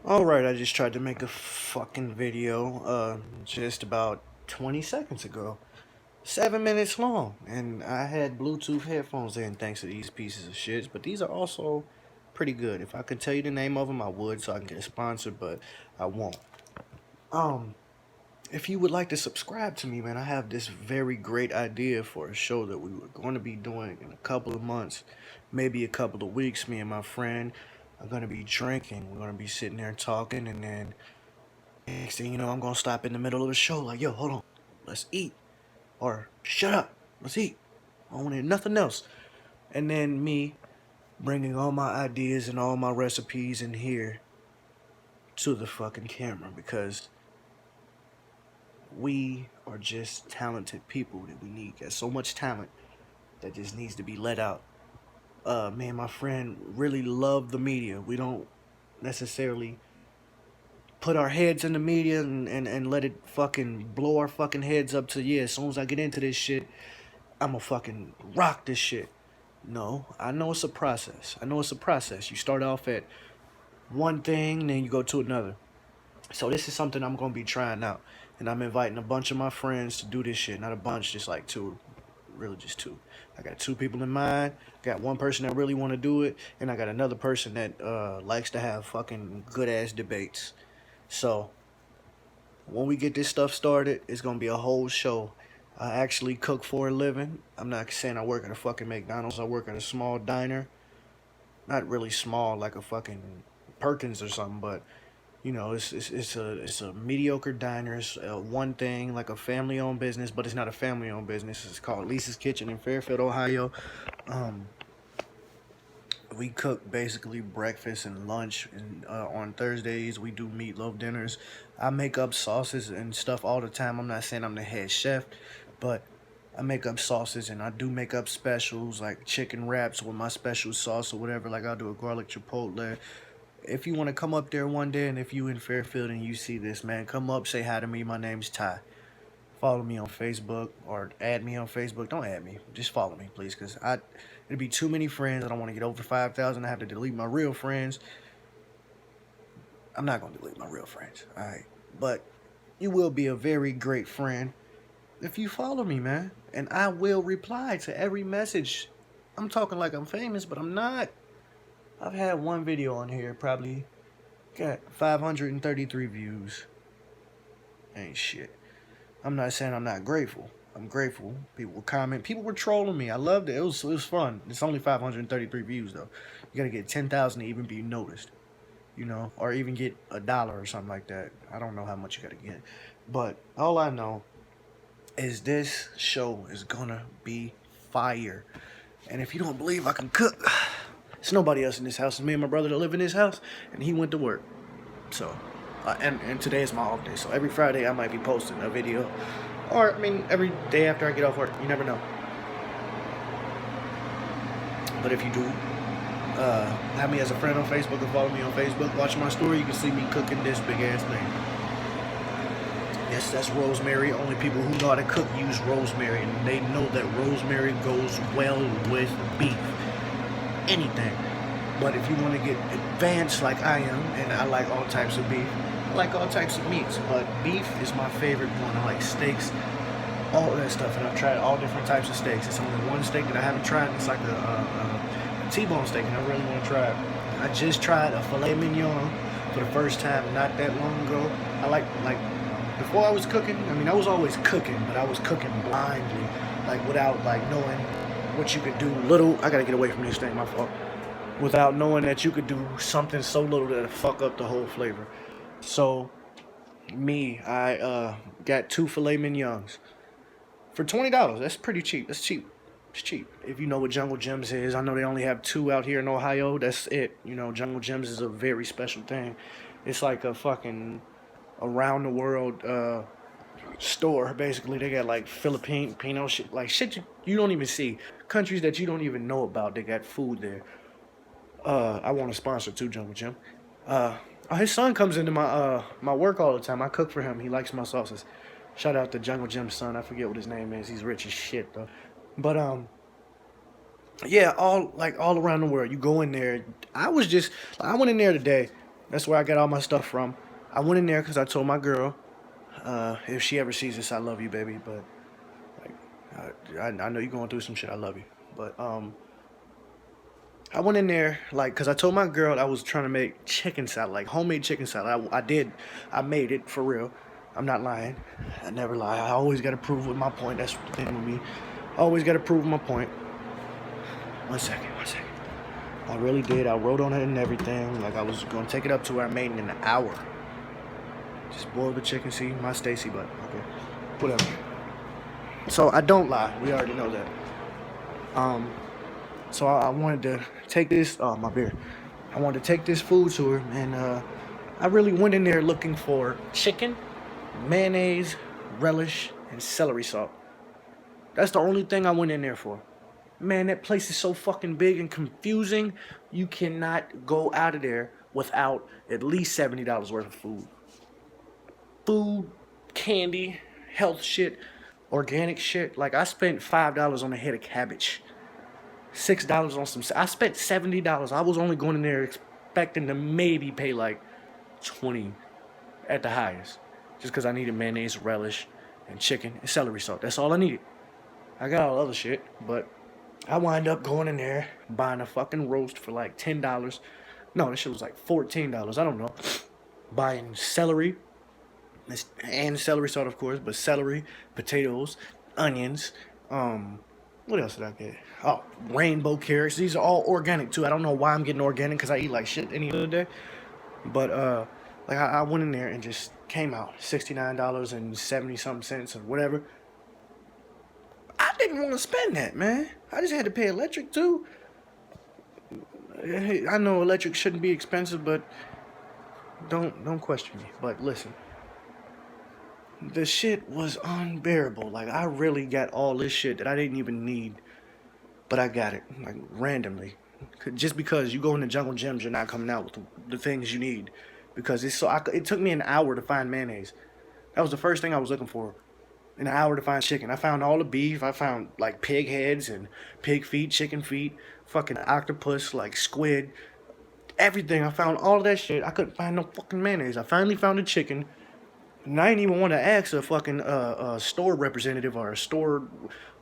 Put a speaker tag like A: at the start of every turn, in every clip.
A: Alright, I just tried to make a fucking video just about 20 seconds ago. 7 minutes long. And I had Bluetooth headphones in thanks to these pieces of shit. But these are also pretty good. If I could tell you the name of them, I would so I can get a sponsor, but I won't. Um, if you would like to subscribe to me, man, I have this very great idea for a show that we were going to be doing in a couple of months, maybe a couple of weeks. Me and my friend are going to be drinking. We're going to be sitting there talking, and then next thing you know, I'm going to stop in the middle of the show like, yo, hold on, let's eat. Or, shut up, let's eat. I don't want to hear nothing else. And then me bringing all my ideas and all my recipes in here to the fucking camera because we are just talented people that we need. Got so much talent that just needs to be let out. Me and my friend really love the media. We don't necessarily put our heads in the media and let it fucking blow our fucking heads up to, yeah, as soon as I get into this shit, I'ma fucking rock this shit. No, I know it's a process. I know it's a process. You start off at one thing, then you go to another. So this is something I'm gonna be trying out. And I'm inviting a bunch of my friends to do this shit. Not a bunch, just like two. Really just two. I got two people in mind. Got one person that really wanna do it, and I got another person that likes to have fucking good ass debates. So when we get this stuff started, it's gonna be a whole show. I actually cook for a living. I'm not saying I work at a fucking McDonald's. I work at a small diner. Not really small like a fucking Perkins or something, but you know, it's a mediocre diner. It's one thing like a family owned business, but it's not a family owned business. It's called Lisa's Kitchen in Fairfield, Ohio. Um, we cook basically breakfast and lunch, and on Thursdays we do meatloaf dinners. I make up sauces and stuff all the time. I'm not saying I'm the head chef, but I make up sauces and I do make up specials like chicken wraps with my special sauce or whatever. Like I'll do a garlic chipotle. If you want to come up there one day, and if you in Fairfield and you see this, man, come up, say hi to me. My name's Ty. Follow me on Facebook or add me on Facebook. Don't add me. Just follow me, please, because it'd be too many friends. I don't want to get over 5,000. I have to delete my real friends. I'm not going to delete my real friends, all right? But you will be a very great friend if you follow me, man. And I will reply to every message. I'm talking like I'm famous, but I'm not. I've had one video on here, probably got 533 views. Ain't shit. I'm not saying I'm not grateful. I'm grateful. People were commenting. People were trolling me. I loved it. It was fun. It's only 533 views though. You gotta get 10,000 to even be noticed. You know, or even get $1 or something like that. I don't know how much you gotta get, but all I know is this show is gonna be fire. And if you don't believe I can cook, there's nobody else in this house. It's me and my brother that live in this house, and he went to work. So, and today is my off day. So every Friday I might be posting a video, or I mean every day after I get off work. You never know. But if you do, have me as a friend on Facebook and follow me on Facebook. Watch my story. You can see me cooking this big ass thing. Yes, that's rosemary. Only people who know how to cook use rosemary, and they know that rosemary goes well with beef. Anything. But if you want to get advanced like I am, and I like all types of beef, I like all types of meats, but beef is my favorite one. I like steaks, all of that stuff, and I've tried all different types of steaks. It's only one steak that I haven't tried. It's like a T-bone steak, and I really want to try it. I just tried a filet mignon for the first time not that long ago. I like before I was cooking. I mean, I was always cooking, but I was cooking blindly, like without like knowing what you could do. I gotta get away from this thing. My fault. Without knowing that you could do something so little that it fuck up the whole flavor. So, I got two filet mignons for $20. That's pretty cheap. That's cheap. It's cheap. If you know what Jungle Gems is, I know they only have two out here in Ohio. That's it. You know, Jungle Gems is a very special thing. It's like a fucking around the world store. Basically, they got like Filipino shit, like shit you don't even see. Countries that you don't even know about. They got food there. I want to sponsor too, Jungle Jim. His son comes into my work all the time. I cook for him. He likes my sauces. Shout out to Jungle Jim's son. I forget what his name is. He's rich as shit though. But yeah, all around the world. You go in there. I went in there today. That's where I got all my stuff from. I went in there because I told my girl, if she ever sees this, I love you, baby. But like, I know you're going through some shit. I love you. But I went in there like because I told my girl I was trying to make chicken salad, like homemade chicken salad. I did. I made it for real. I'm not lying. I never lie. I always got to prove with my point. That's the thing with me. I always got to prove my point. One second. I really did. I wrote on it and everything. Like I was gonna take it up to where I made it in an hour. Just boil the chicken. See, my Stacy, but okay, whatever. So I don't lie. We already know that. Um, so I wanted to take this. Oh, my beer. I wanted to take this food to her, and I really went in there looking for chicken, mayonnaise, relish, and celery salt. That's the only thing I went in there for. Man, that place is so fucking big and confusing. You cannot go out of there without at least $70 worth of food. Food, candy, health shit, organic shit. Like I spent $5 on a head of cabbage. $6 on some. I spent $70. I was only going in there expecting to maybe pay like 20 at the highest, just because I needed mayonnaise, relish, and chicken and celery salt. That's all I needed. I got all other shit, but I wind up going in there buying a fucking roast for like $10. No, this shit was like $14. I don't know. Buying celery and celery salt, of course, but celery, potatoes, onions. What else did I get? Oh, rainbow carrots. These are all organic too. I don't know why I'm getting organic because I eat like shit any other day. But like I went in there and just came out $69 and 70 something cents or whatever. I didn't want to spend that, man. I just had to pay electric too. I know electric shouldn't be expensive, but don't question me. But listen, the shit was unbearable. Like I really got all this shit that I didn't even need, but I got it like randomly. Just because you go into jungle gyms, you're not coming out with the things you need. Because it took me an hour to find mayonnaise. That was the first thing I was looking for. An hour to find chicken. I found all the beef. I found like pig heads and pig feet, chicken feet, fucking octopus, like squid, everything. I found all of that shit. I couldn't find no fucking mayonnaise. I finally found the chicken. And I didn't even want to ask a fucking store representative or a store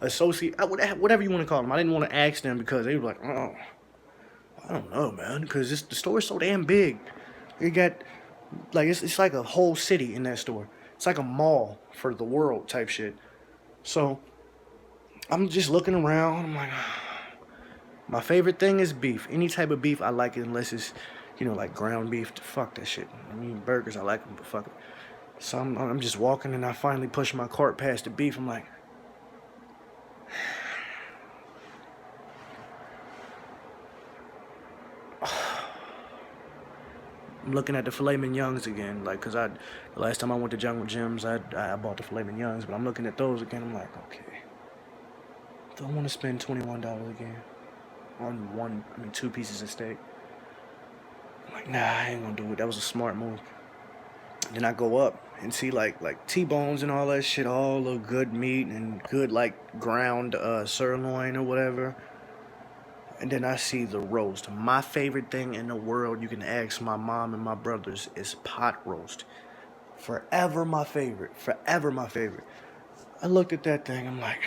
A: associate, whatever you want to call them. I didn't want to ask them because they were like, oh, I don't know, man, because the store is so damn big. It got like it's like a whole city in that store. It's like a mall for the world type shit. So I'm just looking around. I'm like, my favorite thing is beef. Any type of beef, I like it unless it's, like ground beef. Fuck that shit. I mean, burgers, I like them, but fuck it. So I'm just walking and I finally push my cart past the beef. I'm like, I'm looking at the filet mignons again, like, cause the last time I went to Jungle Gyms, I bought the filet mignons, but I'm looking at those again. I'm like, okay, do I want to spend $21 again on 2 pieces of steak? I'm like, nah, I ain't gonna do it. That was a smart move. Then I go up and see like T-bones and all that shit, all the good meat and good like ground sirloin or whatever. And then I see the roast. My favorite thing in the world, you can ask my mom and my brothers, is pot roast. Forever my favorite. Forever my favorite. I looked at that thing. I'm like,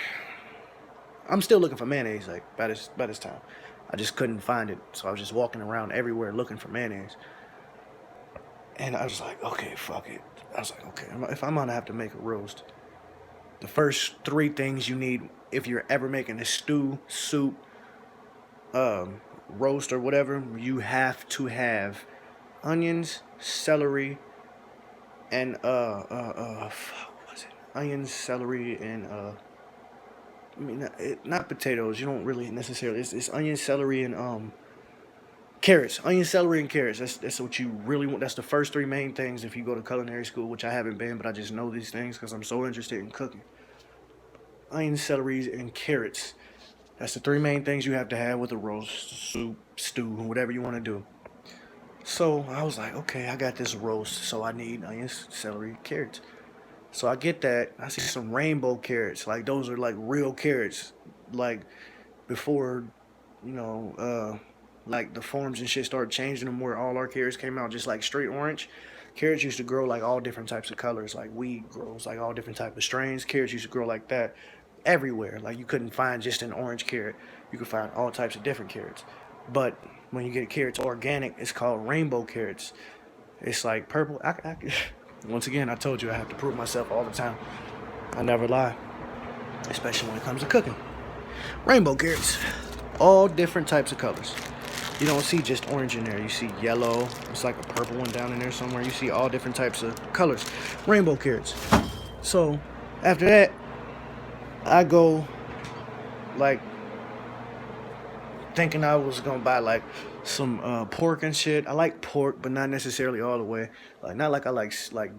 A: I'm still looking for mayonnaise. Like by this time, I just couldn't find it. So I was just walking around everywhere looking for mayonnaise. And I was like, okay, fuck it. I was like, okay, if I'm gonna have to make a roast, the first 3 things you need if you're ever making a stew, soup, roast or whatever, you have to have onions, celery, and what was it? Onions, celery, and not potatoes. You don't really necessarily. It's onion, celery, and carrots. Onion, celery, and carrots. That's what you really want. That's the first 3 main things if you go to culinary school, which I haven't been, but I just know these things because I'm so interested in cooking. Onions, celery, and carrots. That's the 3 main things you have to have with a roast, soup, stew, whatever you want to do. So I was like, okay, I got this roast, so I need onions, celery, carrots. So I get that. I see some rainbow carrots. Like those are like real carrots. Like before, you know, like the forms and shit started changing them where all our carrots came out just like straight orange. Carrots used to grow like all different types of colors, like weed grows like all different type of strains. Carrots used to grow like that everywhere. Like you couldn't find just an orange carrot. You could find all types of different carrots. But when you get carrots organic, it's called rainbow carrots. It's like purple. Once again, I told you I have to prove myself all the time. I never lie, especially when it comes to cooking. Rainbow carrots, all different types of colors. You don't see just orange in there. You see yellow. It's like a purple one down in there somewhere. You see all different types of colors. Rainbow carrots. So after that, I go like thinking I was gonna buy like some pork and shit. I like pork, but not necessarily all the way. Like not like I like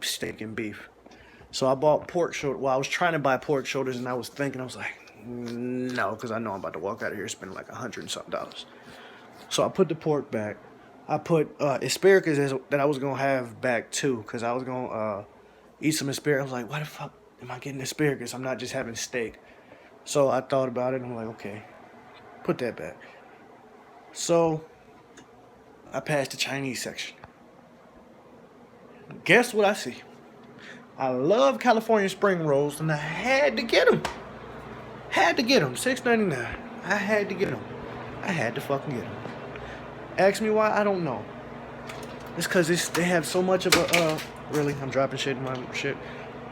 A: steak and beef. So I bought pork shoulder. Well, I was trying to buy pork shoulders, and I was thinking, I was like, no, because I know I'm about to walk out of here spending like $100 and something. So I put the pork back. I put asparagus that I was gonna have back too, because I was gonna eat some asparagus. I was like, why the fuck am I getting asparagus? I'm not just having steak. So I thought about it, and I'm like, okay, put that back. So I passed the Chinese section. Guess what I see? I love California spring rolls, and I had to get them. Had to get them. $6.99. I had to get them. I had to fucking get them. Ask me why? I don't know. It's because they have so much of a, really, I'm dropping shit in my shit.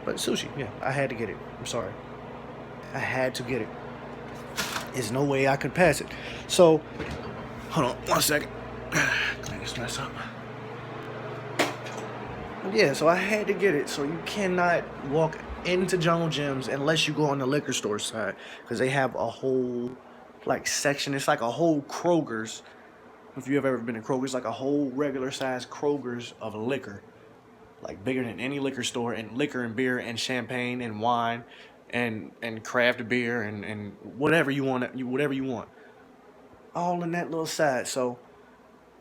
A: But sushi, yeah, I had to get it. I'm sorry. I had to get it. There's no way I could pass it. So, hold on 1 second. Clean this mess up. Yeah, so I had to get it. So you cannot walk into Jungle Gyms unless you go on the liquor store side, because they have a whole like section. It's like a whole Kroger's. If you have ever been to Kroger's, like a whole regular size Kroger's of liquor, like bigger than any liquor store, and liquor and beer and champagne and wine and craft beer and whatever you want, all in that little side. So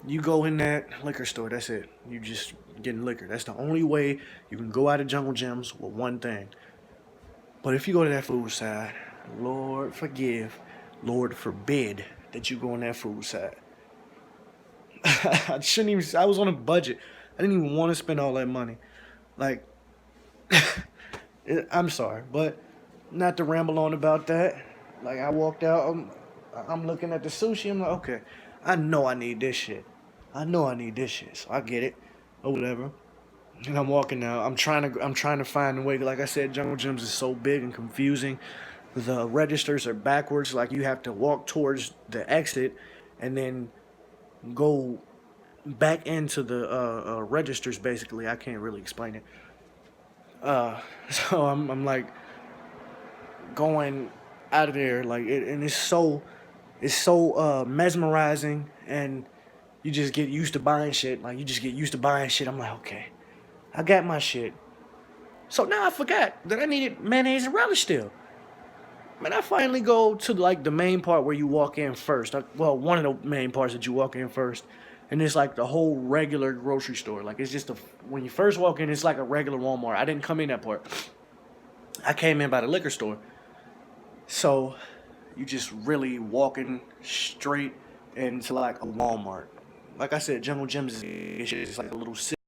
A: you go in that liquor store, that's it. You just getting liquor. That's the only way you can go out of Jungle Gyms with one thing. But if you go to that food side, Lord forgive, Lord forbid that you go on that food side. I shouldn't even, I was on a budget. I didn't even want to spend all that money. Like, I'm sorry, but not to ramble on about that. Like, I walked out, I'm looking at the sushi, I'm like, okay, I know I need this shit. So I get it, or whatever. And I'm walking out. I'm trying to find a way. Like I said, Jungle Gyms is so big and confusing. The registers are backwards. Like you have to walk towards the exit, and then go back into the registers. Basically, I can't really explain it. So I'm like going out of there, like and it's so mesmerizing, and you just get used to buying shit. Like you just get used to buying shit. I'm like, okay, I got my shit. So now I forgot that I needed mayonnaise and relish still. Man, I finally go to like the main part where you walk in first. Well, one of the main parts that you walk in first. And it's like the whole regular grocery store. Like it's just when you first walk in, it's like a regular Walmart. I didn't come in that part. I came in by the liquor store. So you just really walking straight into like a Walmart. Like I said, Jungle Gyms is like a little city.